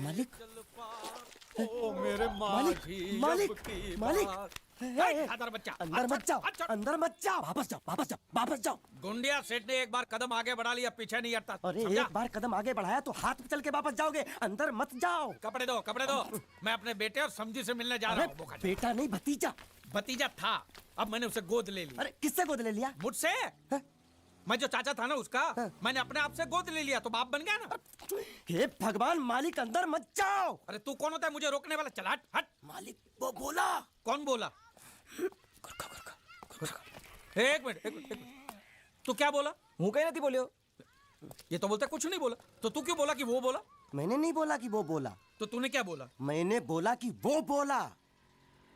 मालिक ओ मेरे मालिक मालिक मालिक खादर बच्चा अंदर मत जाओ, अंदर मत जाओ, वापस जाओ, वापस जाओ, वापस जाओ। गुंडिया सेठ ने एक बार कदम आगे बढ़ा लिया, पीछे नहीं हटता। अरे समझा? एक बार कदम आगे बढ़ाया तो हाथ पे चल के वापस जाओगे, अंदर मत जाओ। कपड़े दो, कपड़े दो। मैं अपने बेटे और समझी से मिलने जा अरे रहा हूँ। बोखा जा। बेटा नहीं भतीजा। भतीजा था, अब मैंने उसे गोद ले लिया। अरे किससे गोद ले लिया? मुझसे? हाँ? मैं जो चाचा था ना उसका, हाँ। मैंने अपने आप से गोद ले लिया तो बाप बन गया ना। हे भगवान मालिक अंदर मत जाओ। अरे तू कौन होता है मुझे रोकने वाला? चल हट हट। मालिक वो बोला। कौन बोला? गुरखा गुरखा गुरखा। एक मिनट, एक मिनट, एक मिनट। तू क्या बोला? मुंह कहीं नहीं बोलियो। ये तो बोलता कुछ नहीं बोला, तो तू क्यों बोला कि वो बोला? मैंने नहीं बोला कि वो बोला, तो तूने क्या बोला? मैंने बोला कि वो बोला।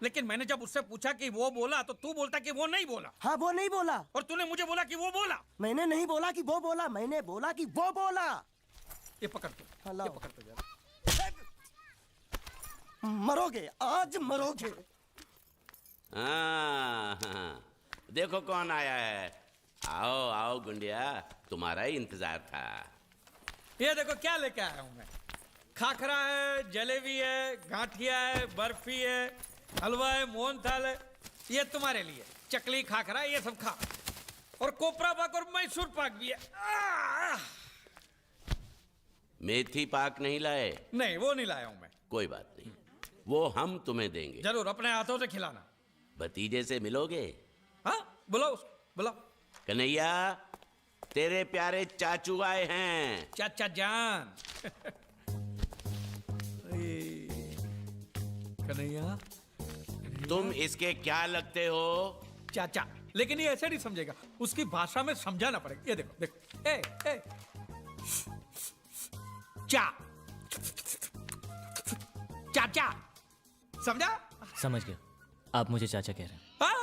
लेकिन मैंने जब उससे पूछा कि वो बोला तो तू बोलता कि वो नहीं बोला, हाँ वो नहीं बोला। और तूने मुझे बोला कि वो बोला। मैंने नहीं बोला कि वो बोला, मैंने बोला कि वो बोला। ये पकड़ तू, हेलो। ये पकड़ तू जरा। मरोगे आज मरोगे। हाँ, देखो कौन आया है। आओ आओ गुंडिया, तुम्हारा ही इंतजार था। ये देखो क्या लेके आया हूं मैं। खाखरा है, जलेबी है, गांठिया है, बर्फी है, हलवा है, मोहनथाल है। ये तुम्हारे लिए चकली खाखरा, ये सब खा। और कोपरा पाक और मैसूर पाक भी है। मेथी पाक नहीं लाए? नहीं वो नहीं लाया हूं मैं। कोई बात नहीं, वो हम तुम्हें देंगे। जरूर अपने हाथों से खिलाना। भतीजे से मिलोगे? हाँ बुलाओ उसको, बुलाओ। कन्हैया, तेरे प्यारे चाचू आए हैं। चाचा जान। कन्हैया, तुम इसके क्या लगते हो? चाचा। लेकिन ये ऐसे नहीं समझेगा, उसकी भाषा में समझाना पड़ेगा। ये देखो देखो, ए ए चा चाचा, समझा? समझ गया, आप मुझे चाचा कह रहे हैं। हाँ।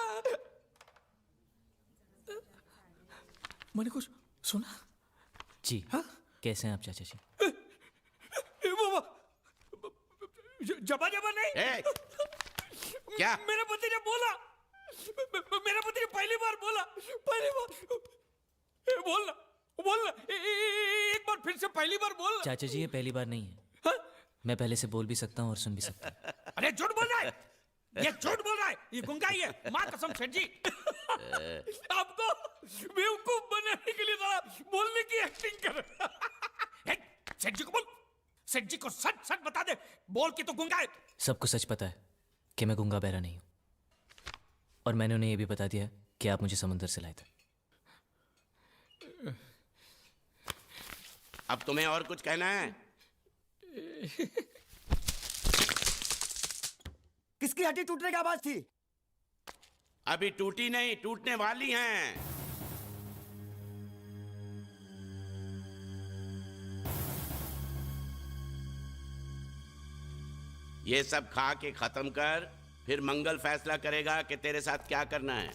मैंने कुछ सुना? जी। हाँ? कैसे हैं आप चाचा जी? वो जबा जबा नहीं। ए, क्या? मेरा पति ने बोला, मेरा पति ने पहली बार बोला, पहली बार। बोलना बोलना, एक बार फिर से पहली बार बोलना। चाचा जी ये पहली बार नहीं है। हाँ? मैं पहले से बोल भी सकता हूँ और सुन भी सकता हूँ। अरे झूठ बोल रहा है, ये झूठ बोल रहा है, ये गुंगा ही है। माँ कसम सेठ जी। आपको बेवकूफ बनाने के लिए जरा बोलने की एक्टिंग कर। सेठ जी को बोल, सेठ जी को सच सच बता दे, बोल के तो गुंगा है। सबको सच पता है कि मैं गूंगा बहरा नहीं हूँ, और मैंने उन्हें ये भी बता दिया कि आप मुझे समुद्र से लाए थे। अब तुम्हें और कुछ कहना है? किसकी हड्डी टूटने की आवाज थी? अभी टूटी नहीं, टूटने वाली हैं। ये सब खा के खत्म कर, फिर मंगल फैसला करेगा कि तेरे साथ क्या करना है।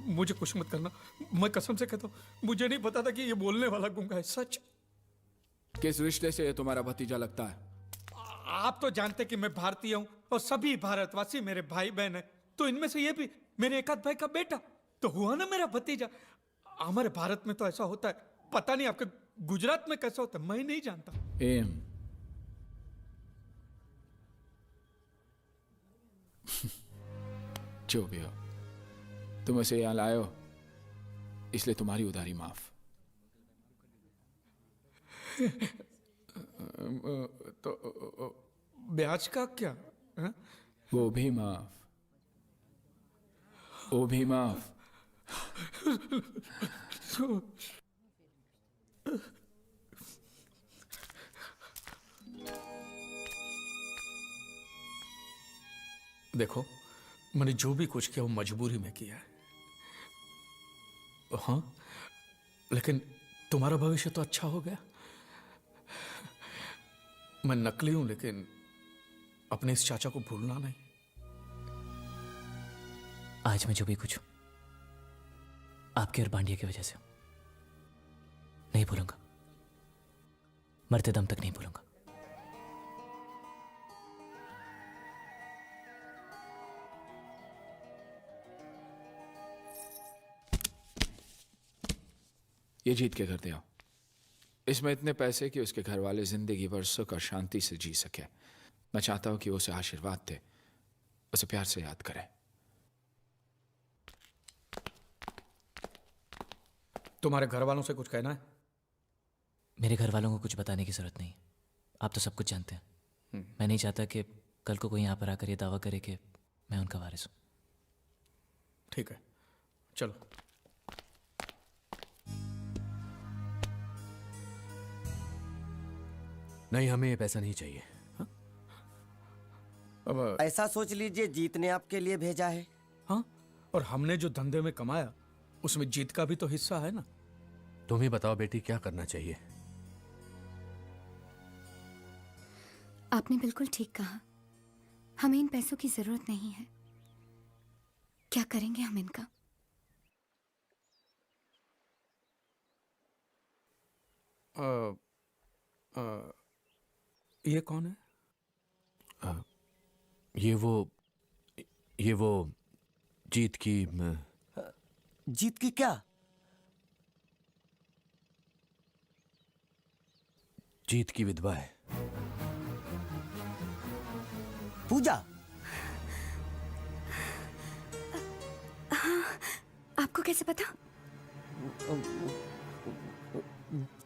मुझे कुछ मत करना, मैं कसम से कहता हूँ, मुझे नहीं पता था कि ये बोलने वाला गुंगा है। सच। किस रिश्ते से ये तुम्हारा भतीजा लगता है? आप तो जानते कि मैं भारतीय हूँ और सभी भारतवासी मेरे भाई बहन हैं, तो इनमें से ये भी मेरे एक आध भाई का बेटा तो हुआ ना मेरा भतीजा। हमारे भारत में तो ऐसा होता है, पता नहीं आपके गुजरात में कैसा होता है, मैं नहीं जानता। एम जो भी हो, तुम उसे यहां लाए हो, इसलिए तुम्हारी उधारी माफ। तो ब्याज का क्या? हाँ? वो भी माफ, वो भी माफ। देखो, मैंने जो भी कुछ किया वो मजबूरी में किया है। हाँ, लेकिन तुम्हारा भविष्य तो अच्छा हो गया। मैं नकली हूं, लेकिन अपने इस चाचा को भूलना नहीं। आज मैं जो भी कुछ हूं आपके और बांडिया की वजह से हूं। नहीं भूलूंगा, मरते दम तक नहीं भूलूंगा। ये जीत के घर दे आओ। इसमें इतने पैसे कि उसके घर वाले जिंदगी भर सुख और शांति से जी सके। मैं चाहता हूं कि वो उसे आशीर्वाद दे, उसे प्यार से याद करे। तुम्हारे घर वालों से कुछ कहना है? मेरे घर वालों को कुछ बताने की जरूरत नहीं, आप तो सब कुछ जानते हैं। मैं नहीं चाहता कि कल को कोई यहाँ पर आकर ये दावा करे कि मैं उनका वारिस हूँ। ठीक है, चलो। नहीं, हमें ये पैसा नहीं चाहिए। अब ऐसा सोच लीजिए जीत ने आपके लिए भेजा है। हाँ, और हमने जो धंधे में कमाया उसमें जीत का भी तो हिस्सा है ना। तुम ही बताओ बेटी, क्या करना चाहिए? आपने बिल्कुल ठीक कहा, हमें इन पैसों की जरूरत नहीं है। क्या करेंगे हम इनका? ये कौन है? ये वो जीत की जीत की क्या? जीत की विधवा है। पूजा? आपको कैसे पता?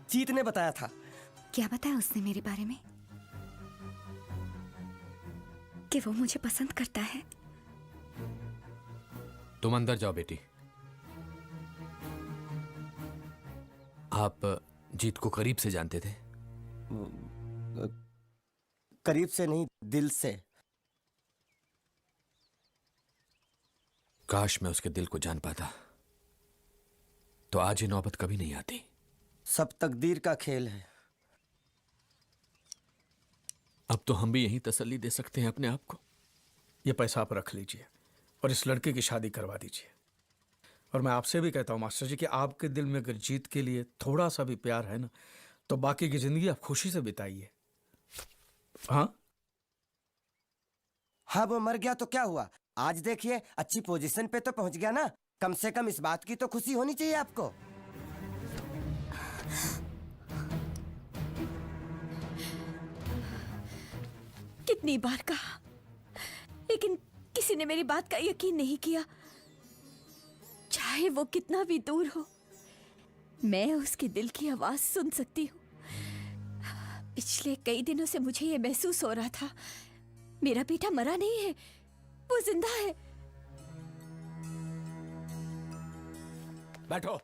जीत ने बताया था। क्या बताया उसने मेरे बारे में? कि वो मुझे पसंद करता है। तुम अंदर जाओ बेटी। आप जीत को करीब से जानते थे? करीब से नहीं, दिल से। काश मैं उसके दिल को जान पाता, तो आज ये नौबत कभी नहीं आती। सब तकदीर का खेल है। अब तो हम भी यही तसल्ली दे सकते हैं अपने आप को। ये पैसा आप रख लीजिए और इस लड़के की शादी करवा दीजिए। और मैं आपसे भी कहता हूँ मास्टर जी कि आपके दिल में अगर जीत के लिए थोड़ा सा भी प्यार है ना, तो बाकी की जिंदगी आप खुशी से बिताइए। हाँ हाँ, वो मर गया तो क्या हुआ? आज देखिए अच्छी पोजीशन पे तो पहुंच गया ना। कम से कम इस बात की तो खुशी होनी चाहिए आपको। कितनी बार कहा, लेकिन किसी ने मेरी बात का यकीन नहीं किया। चाहे वो कितना भी दूर हो, मैं उसके दिल की आवाज सुन सकती हूँ। पिछले कई दिनों से मुझे ये महसूस हो रहा था, मेरा बेटा मरा नहीं है, वो जिंदा है। बैठो।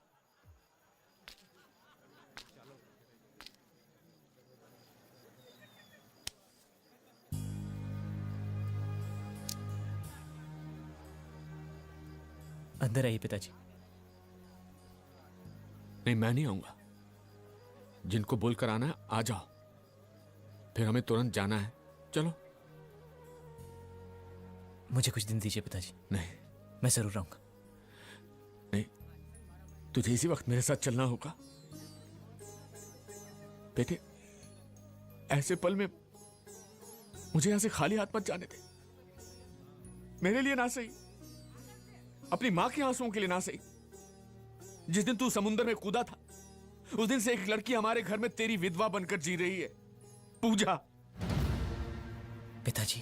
अंदर आइए पिताजी। नहीं, मैं नहीं आऊंगा। जिनको बोलकर आना है आ जाओ, फिर हमें तुरंत जाना है। चलो। मुझे कुछ दिन दीजिए पिताजी, नहीं मैं जरूर आऊंगा। नहीं, तुझे इसी वक्त मेरे साथ चलना होगा। बेटे, ऐसे पल में मुझे यहां से खाली हाथ मत जाने दे। मेरे लिए ना सही, अपनी मां के आंसुओं के लिए ना सही। जिस दिन तू समुद्र में कूदा था, उस दिन से एक लड़की हमारे घर में तेरी विधवा बनकर जी रही है, पूजा। पिताजी,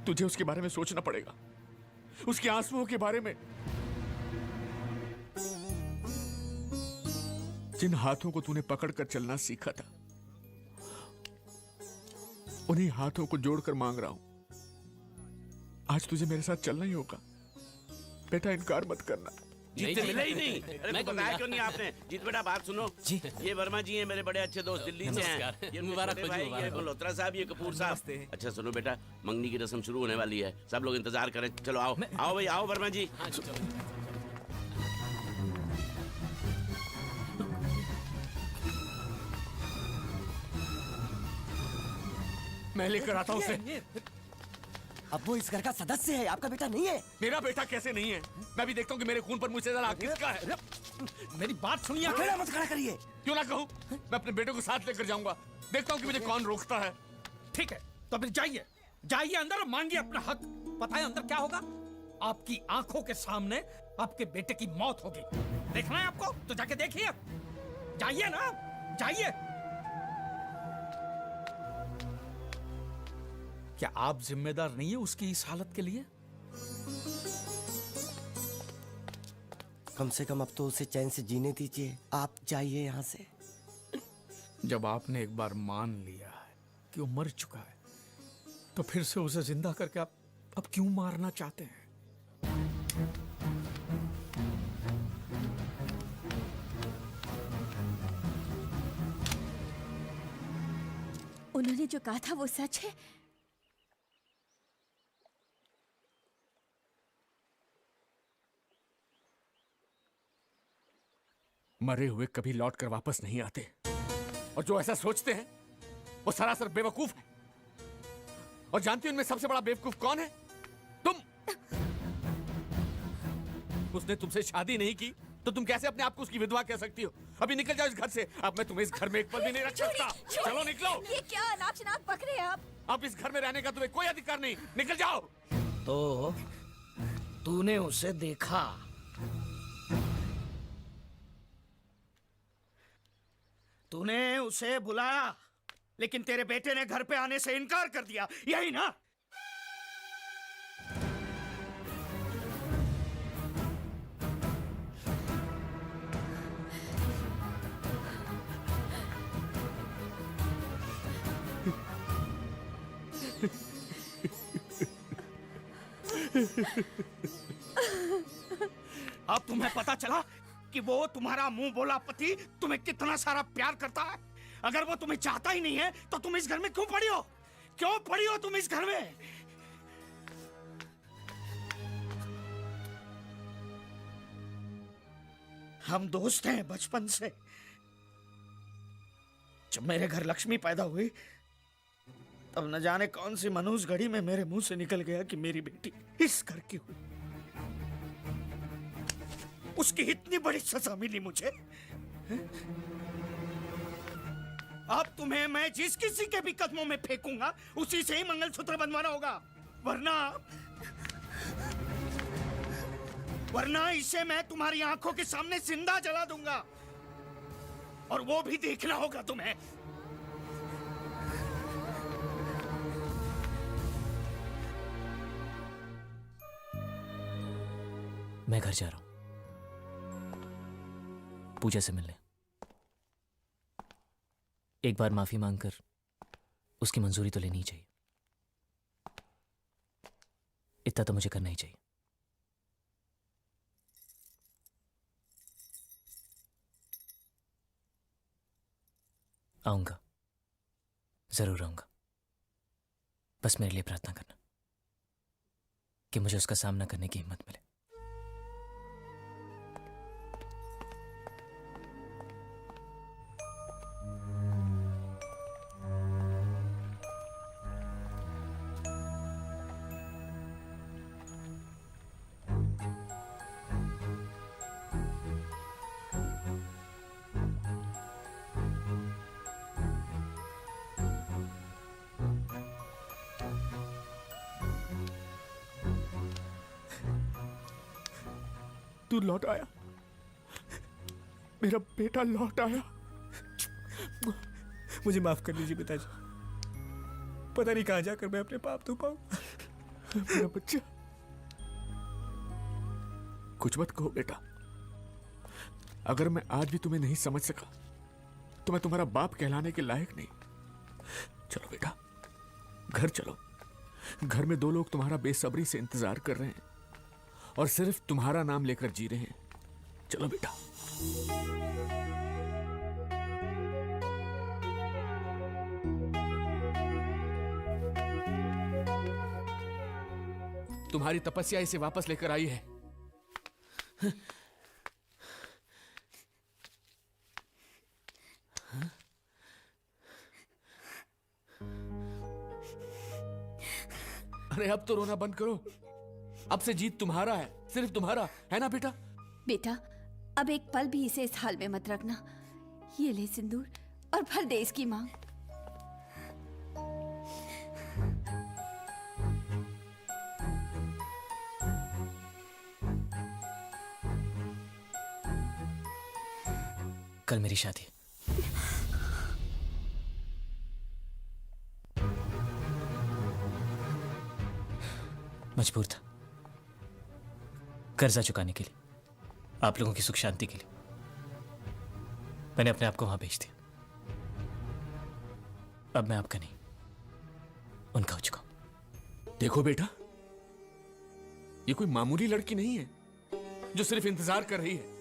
तुझे उसके बारे में सोचना पड़ेगा, उसके आंसुओं के बारे में। जिन हाथों को तूने पकड़कर चलना सीखा था, उन्हीं हाथों को जोड़कर मांग रहा हूं। आज तुझे मेरे साथ चलना ही होगा। बेटा, इनकार मत करना। जीत मिला ही नहीं। अरे तो बताया क्यों नहीं आपने? जीत बेटा, बात सुनो जी। ये वर्मा जी हैं, मेरे बड़े अच्छे दोस्त, दिल्ली से हैं। ये मुबारक हो, ये मल्होत्रा साहब, ये कपूर साहब। अच्छा सुनो बेटा, मंगनी की रस्म शुरू होने वाली है, सब लोग इंतजार करें। चलो आओ आओ भाई, आओ वर्मा जी। मैं लेकर आता हूं उसे। अब वो इस घर का सदस्य है, आपका बेटा नहीं है। मेरा बेटा कैसे नहीं है? मैं भी देखता हूं कि मेरे खून पर मुझसे ज्यादा हक किसका है। मेरी बात सुनिए। अकेला मत खड़ा करिए। क्यों ना कहूं? मैं अपने बेटे को साथ लेकर जाऊंगा, देखता हूं कि मुझे कौन रोकता है। ठीक है, तो फिर जाइए, जाइए अंदर और मांगिए अपना हक। पता है अंदर क्या होगा? आपकी आंखों के सामने आपके बेटे की मौत होगी। देखना है आपको तो जाके देखिए, जाइए ना, जाइए। क्या आप जिम्मेदार नहीं है उसकी इस हालत के लिए? कम से कम अब तो उसे चैन से जीने दीजिए। आप जाइए यहाँ से। जब आपने एक बार मान लिया है कि वो मर चुका है, तो फिर से उसे जिंदा करके आप अब क्यों मारना चाहते हैं? उन्होंने जो कहा था वो सच है। मरे हुए कभी लौट कर वापस नहीं आते, और जो ऐसा सोचते हैं वो सरासर बेवकूफ है। और जानती हो उनमें सबसे बड़ा बेवकूफ कौन है? तुम। उसने तुमसे शादी नहीं की तो तुम कैसे अपने आप को उसकी विधवा कह सकती हो? अभी निकल जाओ इस घर से। अब मैं तुम्हें इस घर में एक पल भी नहीं रख सकता। चलो निकलो। ये क्या अनाप-शनाप बक रहे हैं आप? अब इस घर में रहने का तुम्हें कोई अधिकार नहीं। निकल जाओ। तो तूने उसे देखा? तूने उसे बुलाया, लेकिन तेरे बेटे ने घर पे आने से इनकार कर दिया, यही ना? अब तुम्हें पता चला कि वो तुम्हारा मुंह बोला पति तुम्हें कितना सारा प्यार करता है। अगर वो तुम्हें चाहता ही नहीं है तो तुम इस घर में क्यों पड़ी हो? क्यों पड़ी हो तुम इस घर में? हम दोस्त हैं बचपन से। जब मेरे घर लक्ष्मी पैदा हुई तब न जाने कौन सी मनहूस घड़ी में मेरे मुंह से निकल गया कि मेरी बेटी इस घर की हुई। उसकी इतनी बड़ी सजा मिली मुझे। अब तुम्हें मैं जिस किसी के भी कदमों में फेंकूंगा उसी से ही मंगलसूत्र बंधवाना होगा, वरना इसे मैं तुम्हारी आंखों के सामने जिंदा जला दूंगा, और वो भी देखना होगा तुम्हें। मैं घर जा रहा हूं पूजा से मिलने। एक बार माफी मांगकर उसकी मंजूरी तो लेनी ही चाहिए। इतना तो मुझे करना ही चाहिए। आऊंगा, जरूर आऊंगा। बस मेरे लिए प्रार्थना करना कि मुझे उसका सामना करने की हिम्मत मिले। तू लौट आया, मेरा बेटा लौट आया। मुझे माफ कर दीजिए पिताजी। पता नहीं कहां जाकर मैं अपने पाप धो पाऊं। मेरा बच्चा। कुछ मत कहो बेटा। अगर मैं आज भी तुम्हें नहीं समझ सका तो मैं तुम्हारा बाप कहलाने के लायक नहीं। चलो बेटा, घर चलो। घर में दो लोग तुम्हारा बेसब्री से इंतजार कर रहे हैं और सिर्फ तुम्हारा नाम लेकर जी रहे हैं। चलो बेटा। तुम्हारी तपस्या इसे वापस लेकर आई है। अरे अब तो रोना बंद करो। अब से जीत तुम्हारा है, सिर्फ तुम्हारा है ना बेटा? बेटा, अब एक पल भी इसे इस हाल में मत रखना। ये ले सिंदूर और भर दे इसकी मांग। कल मेरी शादी है। मजबूर था, कर्जा चुकाने के लिए, आप लोगों की सुख शांति के लिए मैंने अपने आप को वहां भेज दिया। अब मैं आपका नहीं, उनका हो चुका हूं। देखो बेटा, ये कोई मामूली लड़की नहीं है जो सिर्फ इंतजार कर रही है।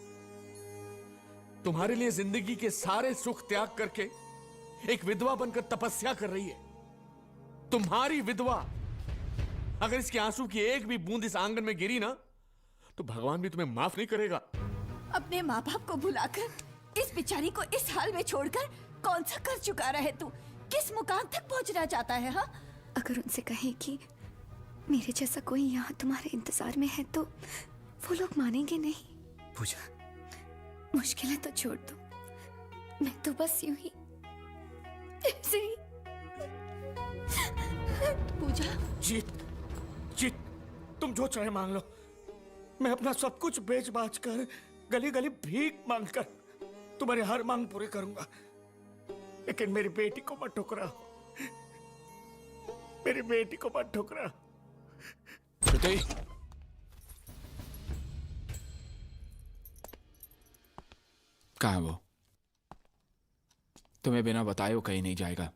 तुम्हारे लिए जिंदगी के सारे सुख त्याग करके एक विधवा बनकर तपस्या कर रही है। तुम्हारी विधवा, अगर इसके आंसू की एक भी बूंद इस आंगन में गिरी ना, तो भगवान भी तुम्हें माफ नहीं करेगा। अपने माँ बाप को भुलाकर इस बेचारी को इस हाल में छोड़कर कौन सा कर चुका रहे तू? किस मुकाम तक पहुंचना चाहता है? हाँ, अगर उनसे कहें कि मेरे जैसा कोई यहाँ तुम्हारे इंतजार में है तो वो लोग मानेंगे नहीं। पूजा, मुश्किलें तो छोड़ दो, मैं तो बस यूं ही ऐसे ही। पूजा, जीत, जीत, तुम जो चाहे मांग लो। मैं अपना सब कुछ बेच बाच कर, गली गली भीख मांग कर तुम्हारी हर मांग पूरी करूंगा, लेकिन मेरी बेटी को मत ठुकराओ। मेरी बेटी को मत ठुकराओ। श्रुति, कहाँ है वो? तुम्हें बिना बताए वो कहीं नहीं जाएगा।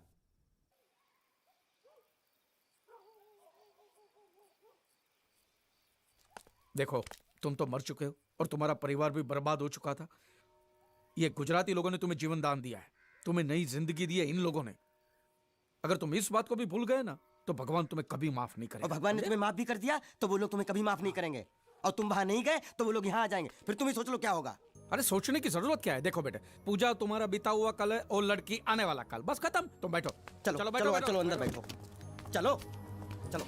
देखो, तुम तो मर चुके हो और तुम्हारा परिवार भी बर्बाद हो चुका था। ये गुजराती लोगों ने तुम्हें जीवन दान दिया है, तुम्हें नई जिंदगी दी है इन लोगों ने। अगर तुम इस बात को भी भूल गए ना, तो भगवान तुम्हें कभी माफ नहीं और करेगा। भगवान ने तुम्हें माफ भी कर दिया तो वो लोग तुम्हें कभी माफ नहीं करेंगे, और तुम वहां नहीं गए तो वो लोग यहाँ आ जाएंगे। फिर तुम ही सोच लो क्या होगा। अरे सोचने की जरूरत क्या है? देखो बेटे, पूजा तुम्हारा बीता हुआ कल है और लड़की आने वाला कल, बस खत्म। तुम बैठो, चलो चलो बैठो, चलो, बैठो, चलो अंदर बैठो, चलो चलो।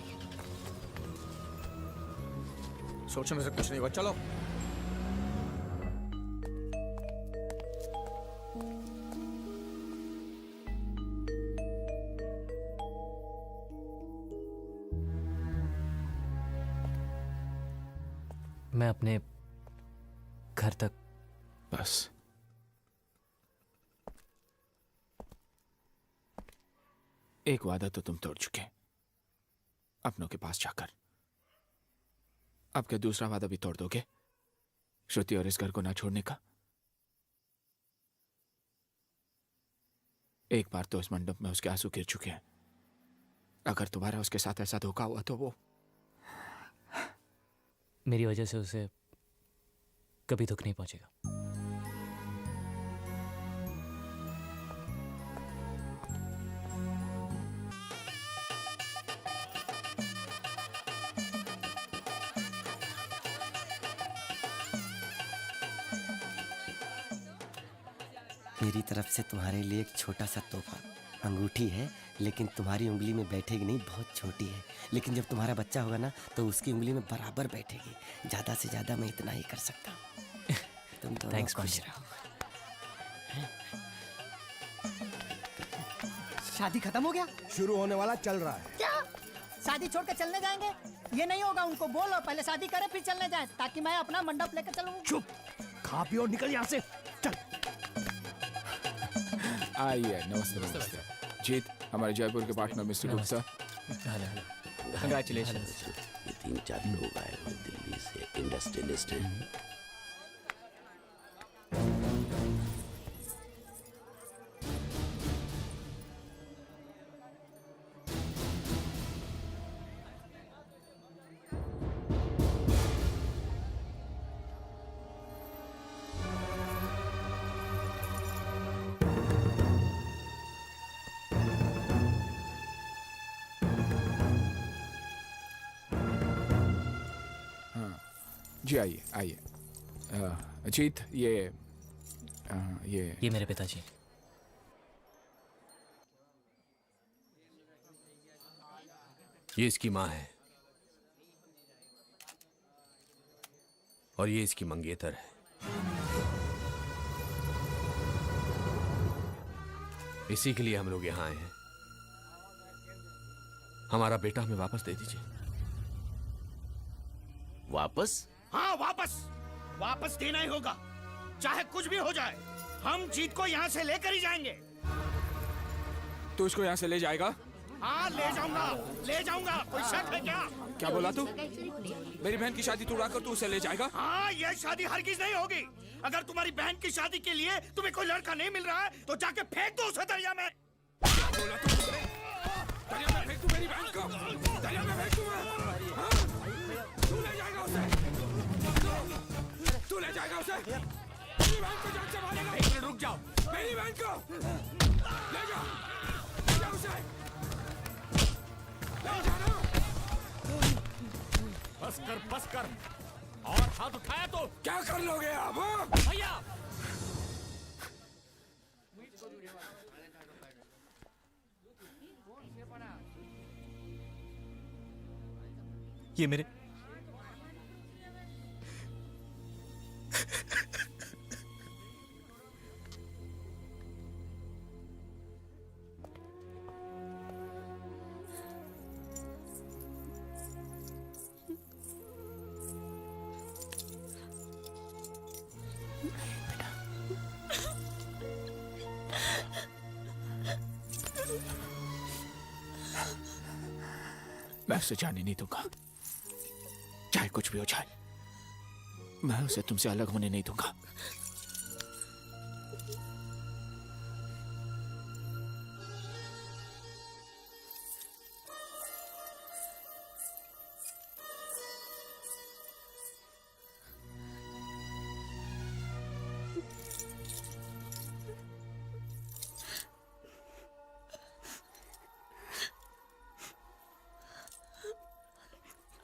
सोचने से कुछ नहीं होगा, चलो। मैं अपने घर तक बस एक वादा तो तुम तोड़ चुके, अपनों के पास जाकर। अब क्या दूसरा वादा भी तोड़ दोगे, श्रुति और इस घर को ना छोड़ने का? एक बार तो इस मंडप में उसके आंसू गिर चुके हैं। अगर तुम्हारा उसके साथ ऐसा धोखा हुआ तो वो मेरी वजह से उसे कभी दुख नहीं पहुंचेगा। मेरी तरफ से तुम्हारे लिए एक छोटा सा तोहफा, अंगूठी है, लेकिन तुम्हारी उंगली में बैठेगी नहीं, बहुत छोटी है। लेकिन जब तुम्हारा बच्चा होगा ना तो उसकी उंगली में बराबर बैठेगी। ज्यादा से ज्यादा मैं इतना ही कर सकता हूँ। तुम तो Thanks, खुश पांडे। रहो। शादी खत्म हो गया? शुरू होने वाला चल रहा है। क्या शादी छोड़ के चलने जाएंगे? ये नहीं होगा, उनको बोलो पहले शादी करें फिर चलने जाए, ताकि मैं अपना मंडप लेकर चलूं। चुप, खा पी और निकल यहाँ से, चल। आइए, नमस्ते नमस्ते। जीत, हमारे जयपुर के पार्टनर मिस्टर गुप्ता। कंग्रेचुलेशन। ये 3-4 लोग आए हुए दिल्ली से, इंडस्ट्रियलिस्ट हैं। जी आइए आइए। जीत, ये मेरे पिताजी हैं। ये इसकी माँ है और ये इसकी मंगेतर है। इसी के लिए हम लोग यहाँ आए हैं। हमारा बेटा हमें वापस दे दीजिए। वापस? हाँ, वापस देना ही होगा। चाहे कुछ भी हो जाए, हम जीत को यहाँ से लेकर ही जाएंगे। तू इसको यहाँ से ले जाएगा? हाँ ले जाऊंगा। कोई शक है क्या? क्या बोला तू? मेरी बहन की शादी तोड़ाकर तू उसे ले जाएगा? हाँ, ये शादी हरगिज नहीं होगी। अगर तुम्हारी बहन की शादी के लिए तुम्हें कोई लड़का नहीं मिल रहा है तो जाके फेंक दो उसे दरिया में। क्या बोला तू? दरिया में फेंक तू मेरी बहन को? दरिया में फेंक तू? हाँ? तू ले जाएगा उसे? तू ले जाएगा उसे? मेरी बहन को जान से मारेगा? एक मिनट रुक जाओ। मेरी बहन को ले जाओ, ले जाओ उसे, ले जाना। बस कर और हाथ उठाया तो क्या कर लोगे आप? हाँ? भैया ये मेरे मैं उसे जाने नहीं दूंगा, चाहे कुछ भी हो जाए। मैं उसे तुमसे अलग होने नहीं दूंगा।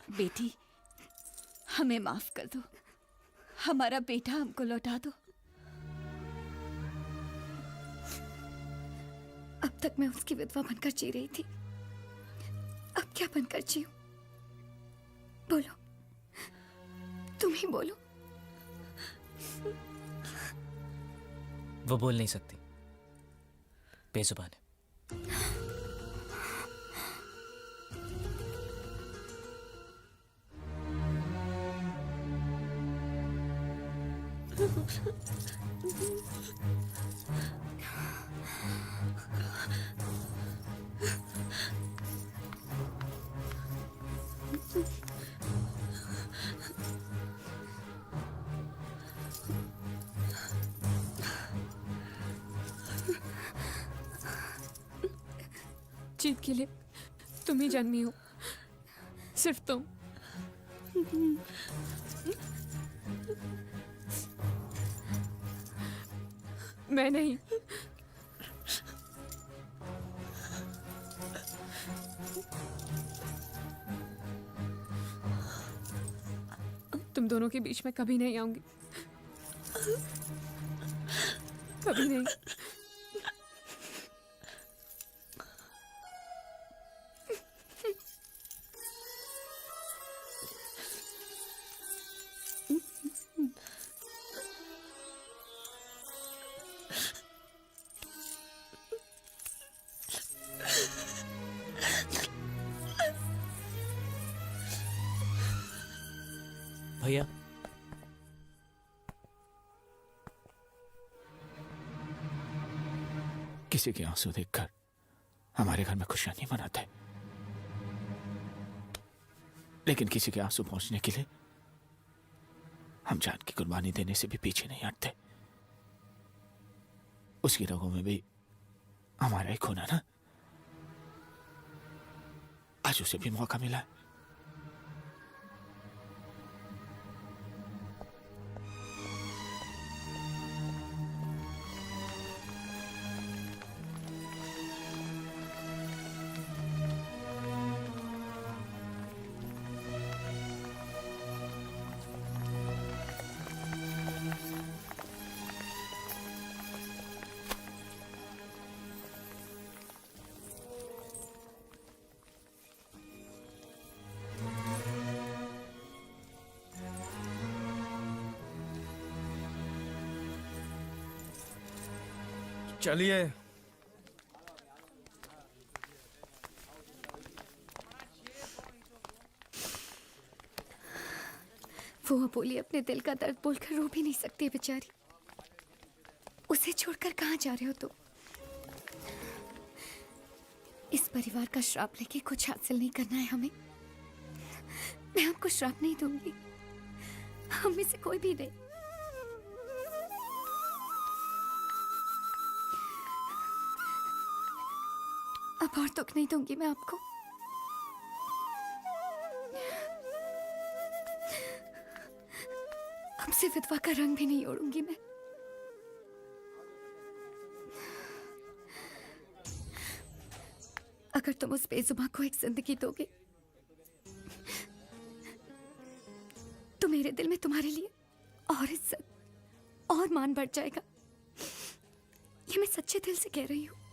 बेटी, हमें माफ कर दो। हमारा बेटा हमको लौटा दो। अब तक मैं उसकी विधवा बनकर जी रही थी, अब क्या बनकर जीऊं? बोलो, तुम ही बोलो। वो बोल नहीं सकती, बेजुबान है। जीत के लिए तुम ही जन्मी हो, सिर्फ तुम। मैं नहीं। तुम दोनों के बीच में कभी नहीं आऊंगी, कभी नहीं। भैया, किसी के आंसू देखकर हमारे घर में खुशियां नहीं मनाते, लेकिन किसी के आंसू पहुंचने के लिए हम जान की कुर्बानी देने से भी पीछे नहीं हटते। उसकी रगों में भी हमारा ही खून है ना। आज उसे भी मौका मिला है। चलिए। वो अबोली अपने दिल का दर्द बोलकर रो भी नहीं सकती बेचारी। उसे छोड़कर कहाँ जा रहे हो तुम? इस परिवार का श्राप लेके कुछ हासिल नहीं करना है हमें। मैं आपको श्राप नहीं दूंगी, हम में से कोई भी नहीं। अब और दुख नहीं दूंगी मैं आपको। अब से विधवा का रंग भी नहीं ओढ़ूंगी मैं। अगर तुम उस बेजुबान को एक जिंदगी दोगे तो मेरे दिल में तुम्हारे लिए और इज्जत और मान बढ़ जाएगा। ये मैं सच्चे दिल से कह रही हूं।